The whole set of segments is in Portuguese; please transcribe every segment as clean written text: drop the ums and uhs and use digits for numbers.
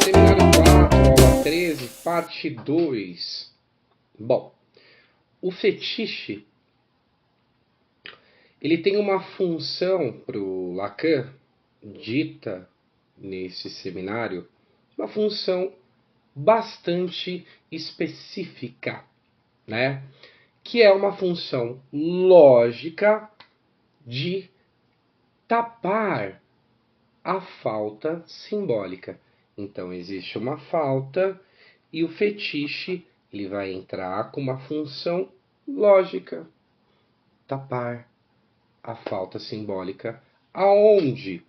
Seminário 4, aula 13, parte 2. Bom, o fetiche, ele tem uma função para o Lacan, dita nesse seminário, uma função bastante específica, né? Que é uma função lógica de tapar a falta simbólica. Então existe uma falta e o fetiche ele vai entrar com uma função lógica, tapar a falta simbólica. Aonde?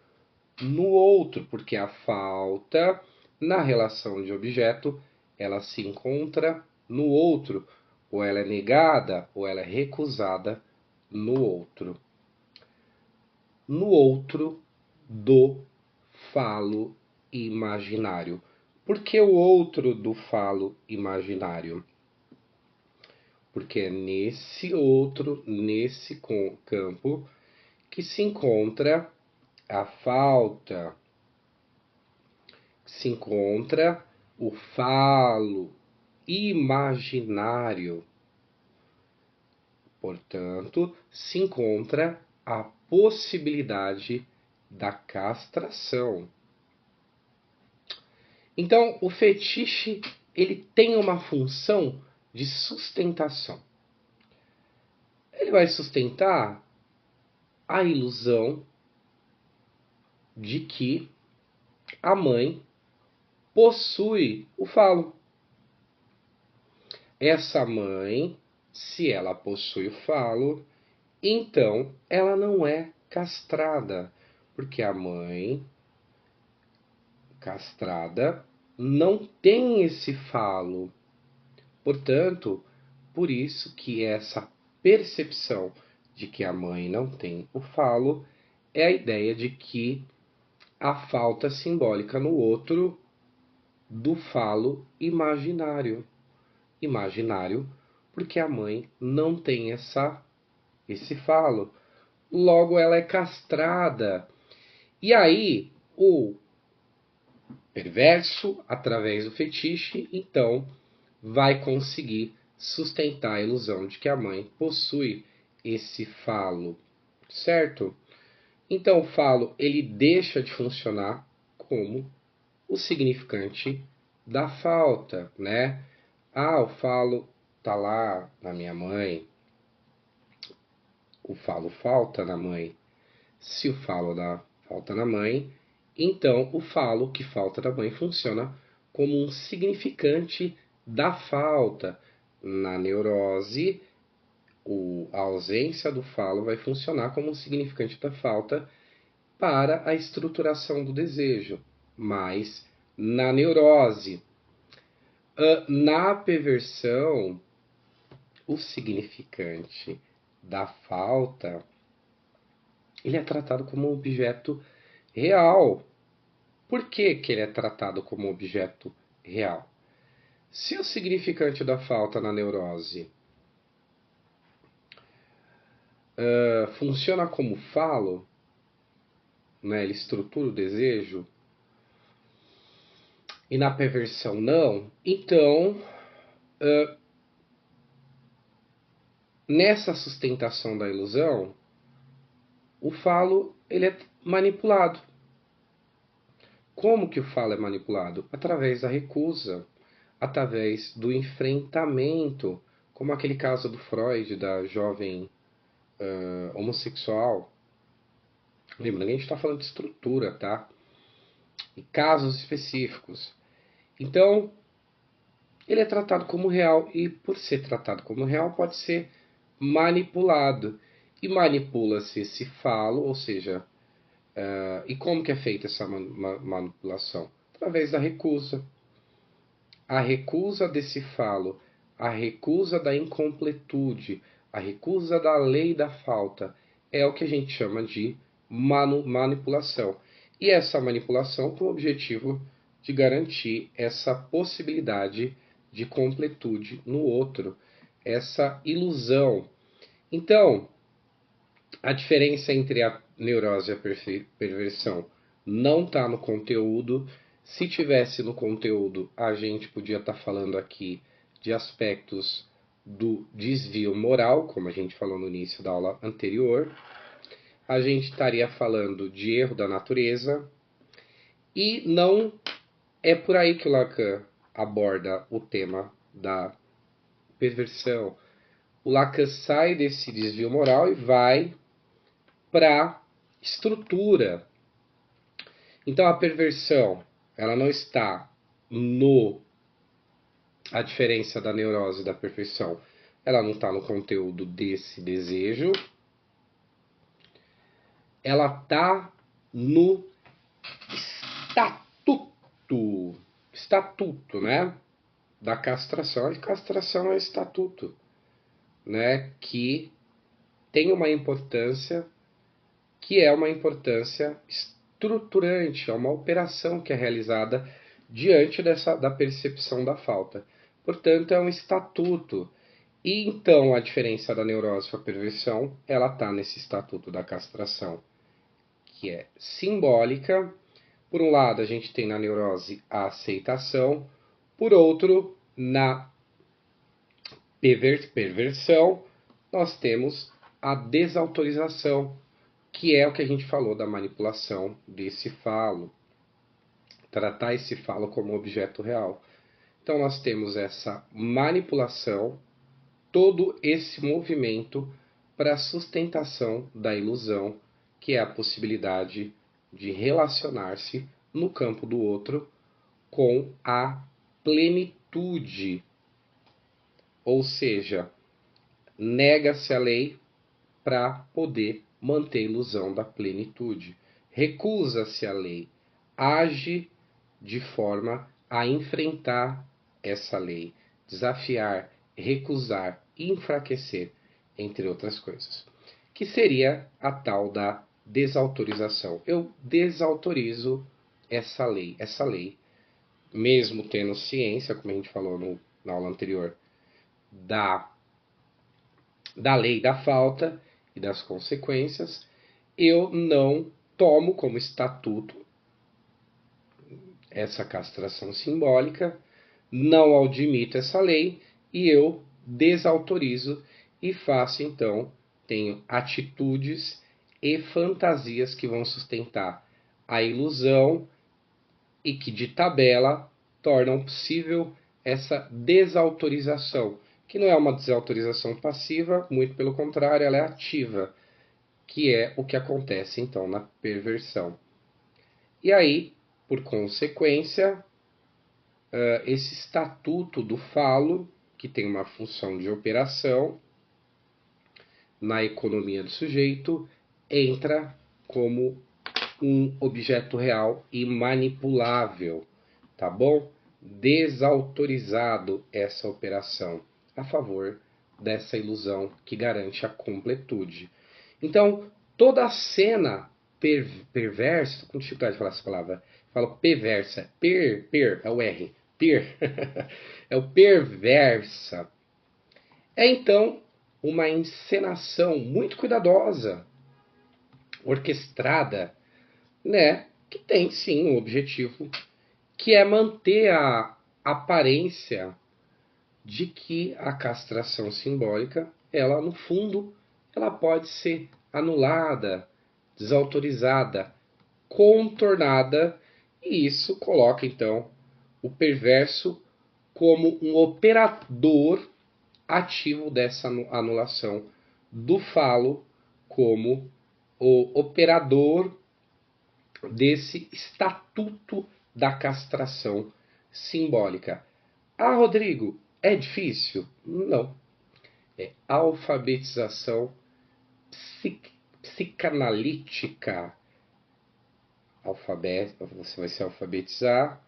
No outro, porque a falta na relação de objeto ela se encontra no outro, ou ela é negada ou ela é recusada no outro. No outro do falo imaginário. Por que o outro do falo imaginário? Porque é nesse outro, nesse campo, que se encontra a falta, se encontra o falo imaginário. Portanto, se encontra a possibilidade da castração. Então, o fetiche ele tem uma função de sustentação. Ele vai sustentar a ilusão de que a mãe possui o falo. Essa mãe, se ela possui o falo, então ela não é castrada, porque a mãe castrada não tem esse falo. Portanto, por isso que essa percepção de que a mãe não tem o falo é a ideia de que a falta simbólica no outro do falo imaginário. Imaginário porque a mãe não tem esse falo. Logo ela é castrada. E aí o perverso, através do fetiche, então vai conseguir sustentar a ilusão de que a mãe possui esse falo, certo? Então o falo ele deixa de funcionar como o significante da falta, né? Ah, o falo tá lá na minha mãe. O falo falta na mãe. Se o falo dá falta na mãe, então o falo que falta da mãe funciona como um significante da falta. Na neurose, a ausência do falo vai funcionar como um significante da falta para a estruturação do desejo. Mas na neurose, na perversão, o significante da falta ele é tratado como um objeto real. Por que, que ele é tratado como objeto real? Se o significante da falta na neurose funciona como falo, né, ele estrutura o desejo, e na perversão não, então nessa sustentação da ilusão, o falo ele é manipulado. Como que o falo é manipulado? Através da recusa, através do enfrentamento, como aquele caso do Freud, da jovem homossexual. Lembrando que a gente está falando de estrutura, tá? E casos específicos. Então, ele é tratado como real e, por ser tratado como real, pode ser manipulado. E manipula-se esse falo, ou seja, e como que é feita essa manipulação? Através da recusa. A recusa desse falo, a recusa da incompletude, a recusa da lei da falta, é o que a gente chama de manipulação. E essa manipulação com o objetivo de garantir essa possibilidade de completude no outro, essa ilusão. Então, a diferença entre a neurose e a perversão não está no conteúdo. Se tivesse no conteúdo, a gente podia estar falando aqui de aspectos do desvio moral, como a gente falou no início da aula anterior. A gente estaria falando de erro da natureza. E não é por aí que o Lacan aborda o tema da perversão. O Lacan sai desse desvio moral e vai para estrutura. Então a perversão, ela não está no a diferença da neurose e da perfeição. Ela não está no conteúdo desse desejo. Ela está no estatuto, né, da castração. A castração é estatuto, né, que tem uma importância, que é uma importância estruturante, é uma operação que é realizada diante da percepção da falta. Portanto, é um estatuto. E então a diferença da neurose para a perversão, ela está nesse estatuto da castração, que é simbólica. Por um lado, a gente tem na neurose a aceitação, por outro, na perversão, nós temos a desautorização, que é o que a gente falou da manipulação desse falo, tratar esse falo como objeto real. Então nós temos essa manipulação, todo esse movimento para a sustentação da ilusão, que é a possibilidade de relacionar-se no campo do outro com a plenitude. Ou seja, nega-se a lei para poder manter a ilusão da plenitude. Recusa-se a lei, age de forma a enfrentar essa lei, desafiar, recusar, enfraquecer, entre outras coisas. Que seria a tal da desautorização. Eu desautorizo essa lei, mesmo tendo ciência, como a gente falou na aula anterior, da lei da falta e das consequências, eu não tomo como estatuto essa castração simbólica, não admito essa lei e eu desautorizo e faço então, tenho atitudes e fantasias que vão sustentar a ilusão e que de tabela tornam possível essa desautorização, que não é uma desautorização passiva, muito pelo contrário, ela é ativa, que é o que acontece então na perversão. E aí, por consequência, esse estatuto do falo, que tem uma função de operação na economia do sujeito, entra como um objeto real e manipulável, tá bom? Desautorizado essa operação a favor dessa ilusão que garante a completude. Então, toda a cena perversa, com dificuldade de falar essa palavra, falo perversa, é o R, é o perversa. É então uma encenação muito cuidadosa, orquestrada, né, que tem sim um objetivo, que é manter a aparência de que a castração simbólica, ela no fundo, ela pode ser anulada, desautorizada, contornada, e isso coloca então o perverso como um operador ativo dessa anulação do falo, como o operador desse estatuto da castração simbólica. Ah, Rodrigo, é difícil? Não. É alfabetização psicanalítica. Você vai se alfabetizar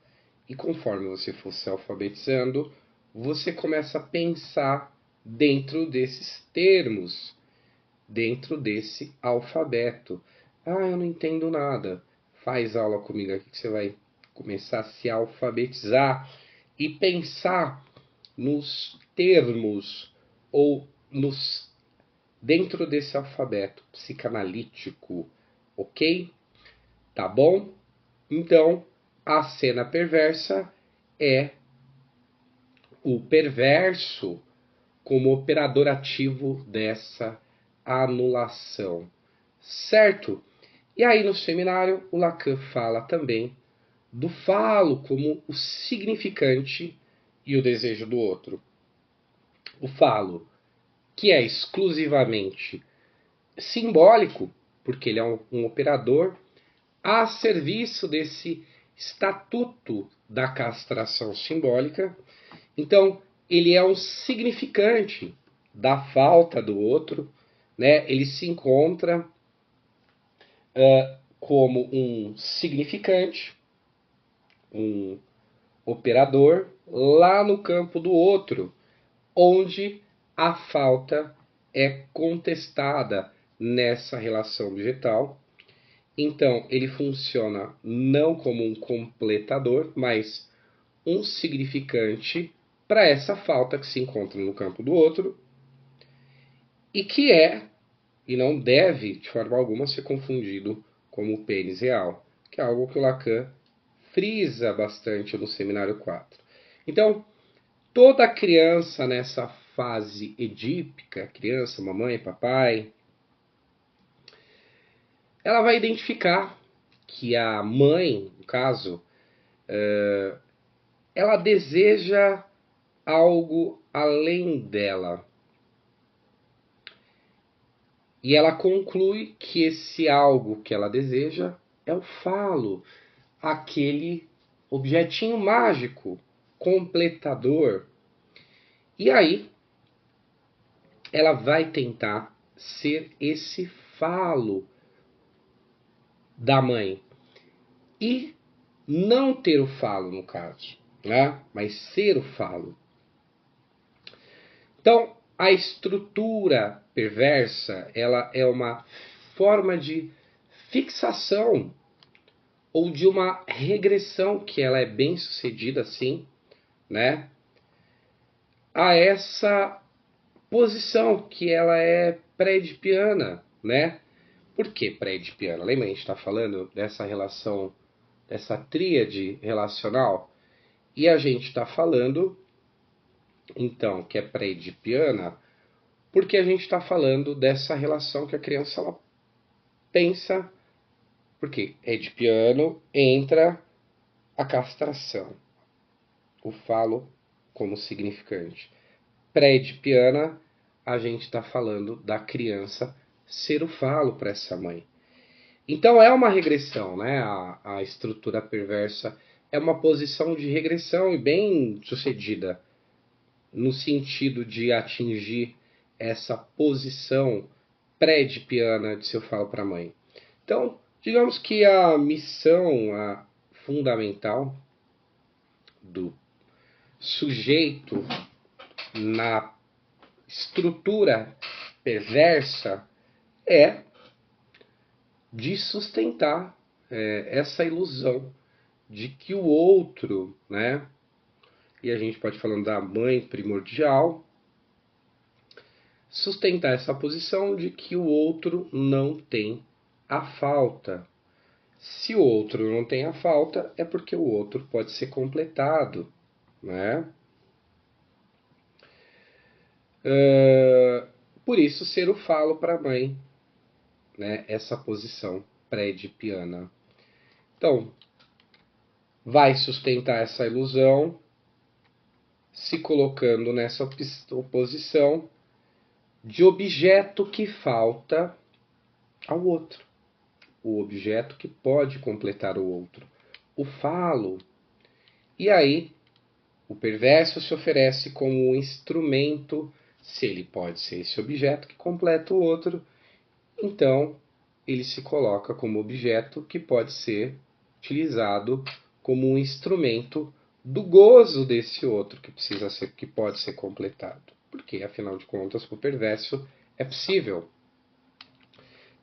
e conforme você for se alfabetizando, você começa a pensar dentro desses termos, dentro desse alfabeto. Ah, eu não entendo nada. Faz aula comigo aqui que você vai começar a se alfabetizar e pensar nos termos ou dentro desse alfabeto psicanalítico, ok? Tá bom? Então, a cena perversa é o perverso como operador ativo dessa anulação, certo? E aí no seminário o Lacan fala também do falo como o significante e o desejo do outro. O falo, que é exclusivamente simbólico, porque ele é um operador a serviço desse estatuto da castração simbólica. Então, ele é um significante da falta do outro, né? Ele se encontra como um significante, um operador, lá no campo do outro, onde a falta é contestada nessa relação objetal. Então, ele funciona não como um completador, mas um significante para essa falta que se encontra no campo do outro e que é, e não deve de forma alguma ser confundido como o pênis real, que é algo que o Lacan frisa bastante no seminário 4. Então, toda criança nessa fase edípica, criança, mamãe, papai, ela vai identificar que a mãe, no caso, ela deseja algo além dela. E ela conclui que esse algo que ela deseja é o falo, aquele objetinho mágico, completador. E aí, ela vai tentar ser esse falo da mãe. E não ter o falo, no caso, né? Mas ser o falo. Então, a estrutura perversa, ela é uma forma de fixação ou de uma regressão, que ela é bem sucedida assim, né? A essa posição que ela é pré-edipiana, né? Por que pré-edipiana? Lembra a gente está falando dessa relação, dessa tríade relacional? E a gente está falando, então, que é pré-edipiana, porque a gente está falando dessa relação que a criança ela pensa, porque edipiano entra a castração, o falo como significante. Pré-edipiana, a gente está falando da criança ser o falo para essa mãe. Então é uma regressão, né? A estrutura perversa é uma posição de regressão e bem sucedida, no sentido de atingir essa posição pré-edipiana de seu falo para a mãe. Então, digamos que a missão fundamental do sujeito na estrutura perversa é de sustentar essa ilusão de que o outro, né? E a gente pode falando da mãe primordial, sustentar essa posição de que o outro não tem a falta. Se o outro não tem a falta, é porque o outro pode ser completado, né? Por isso, ser o falo para a mãe, né? Essa posição pré-edipiana. Então, vai sustentar essa ilusão, se colocando nessa oposição de objeto que falta ao outro. O objeto que pode completar o outro. O falo. E aí, o perverso se oferece como um instrumento, se ele pode ser esse objeto que completa o outro, então ele se coloca como objeto que pode ser utilizado como um instrumento do gozo desse outro que pode ser completado. Porque, afinal de contas, para o perverso é possível.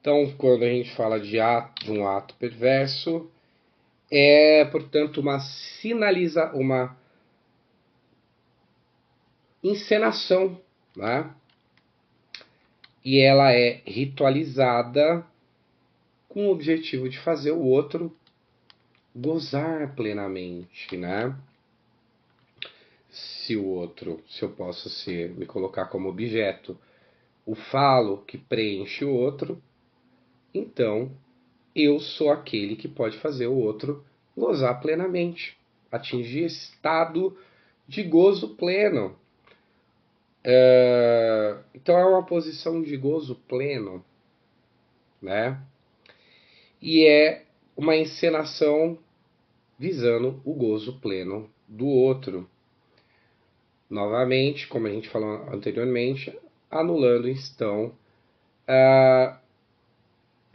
Então, quando a gente fala de um ato perverso, é, portanto, uma encenação, né? E ela é ritualizada com o objetivo de fazer o outro gozar plenamente, né? Se eu posso me colocar como objeto, o falo que preenche o outro, então eu sou aquele que pode fazer o outro gozar plenamente, atingir esse estado de gozo pleno. Então é uma posição de gozo pleno, né? E é uma encenação visando o gozo pleno do outro. Novamente, como a gente falou anteriormente, anulando então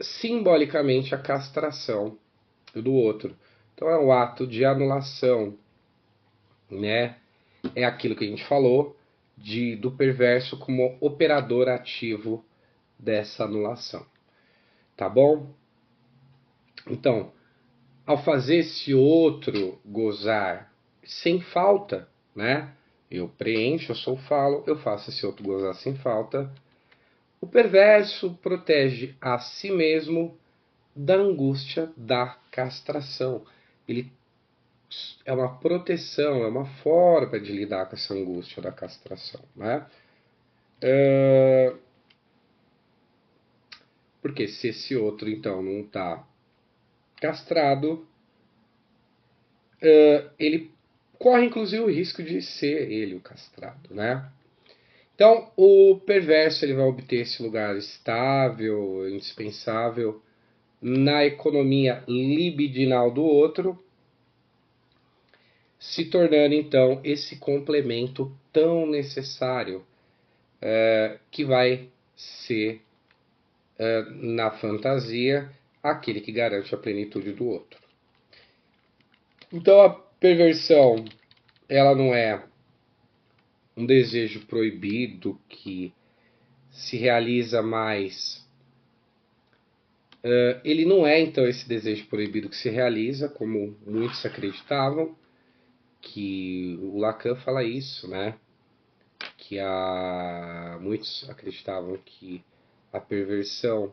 simbolicamente a castração do outro. Então é um ato de anulação, né? É aquilo que a gente falou do perverso como operador ativo dessa anulação. Tá bom? Então, ao fazer esse outro gozar sem falta, né? Eu preencho, eu sou falo, eu faço esse outro gozar sem falta. O perverso protege a si mesmo da angústia da castração. Ele é uma proteção, é uma forma de lidar com essa angústia da castração, né? Porque se esse outro então não está castrado, ele corre inclusive o risco de ser ele o castrado, né? Então o perverso ele vai obter esse lugar estável, indispensável na economia libidinal do outro, se tornando então esse complemento tão necessário que vai ser na fantasia aquele que garante a plenitude do outro. Então a perversão ela não é um desejo proibido que se realiza mais. Ele não é então esse desejo proibido que se realiza, como muitos acreditavam, que o Lacan fala isso, né? Que muitos acreditavam que a perversão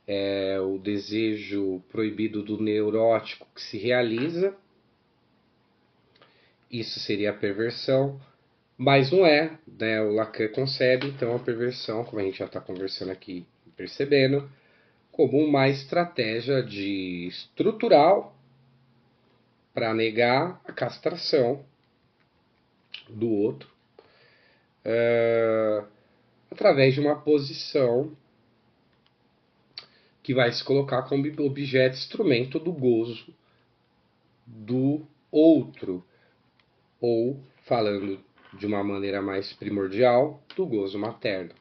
é o desejo proibido do neurótico que se realiza. Isso seria a perversão, mas não é, né? O Lacan concebe então a perversão, como a gente já está conversando aqui, percebendo, como uma estratégia estrutural para negar a castração do outro, através de uma posição que vai se colocar como objeto, instrumento do gozo do outro, ou, falando de uma maneira mais primordial, do gozo materno.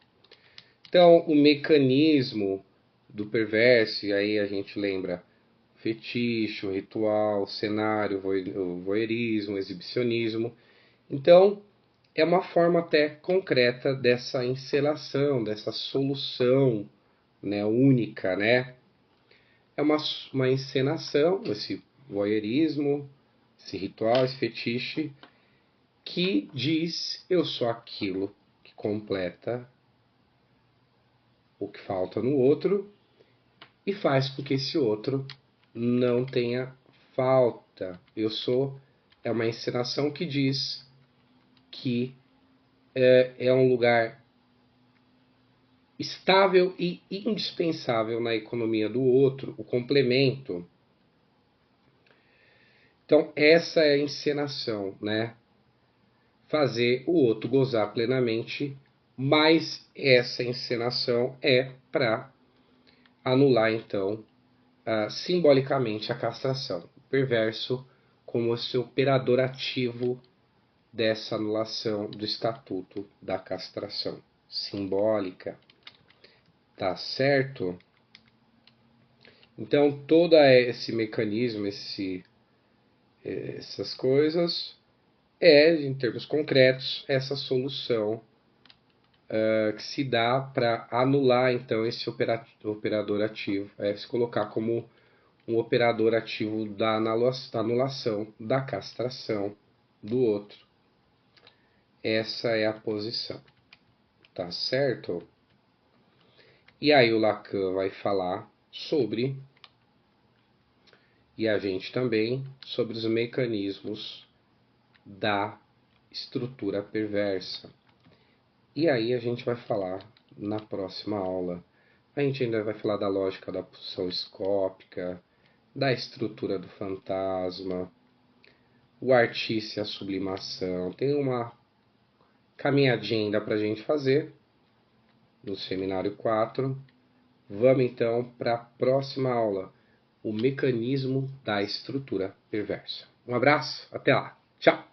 Então, o mecanismo do perverso, e aí a gente lembra fetiche, o ritual, o cenário, o voyeurismo, o exibicionismo. Então, é uma forma até concreta dessa encenação, dessa solução, né, única, né? É uma encenação, esse voyeurismo, esse ritual, esse fetiche, que diz eu sou aquilo que completa o que falta no outro e faz com que esse outro não tenha falta. É uma encenação que diz que é um lugar estável e indispensável na economia do outro, o complemento. Então, essa é a encenação, né? Fazer o outro gozar plenamente, mas essa encenação é para anular, então, simbolicamente a castração. O perverso como esse operador ativo dessa anulação do estatuto da castração simbólica. Tá certo? Então, todo esse mecanismo, essas coisas, em termos concretos, essa solução que se dá para anular, então, esse operador ativo, se colocar como um operador ativo da anulação, da castração do outro. Essa é a posição. Tá certo? E aí o Lacan vai falar sobre e a gente também sobre os mecanismos da estrutura perversa. E aí a gente vai falar na próxima aula. A gente ainda vai falar da lógica da pulsão escópica, da estrutura do fantasma, o artício e a sublimação. Tem uma caminhadinha ainda para a gente fazer no seminário 4. Vamos então para a próxima aula, o mecanismo da estrutura perversa. Um abraço, até lá, tchau!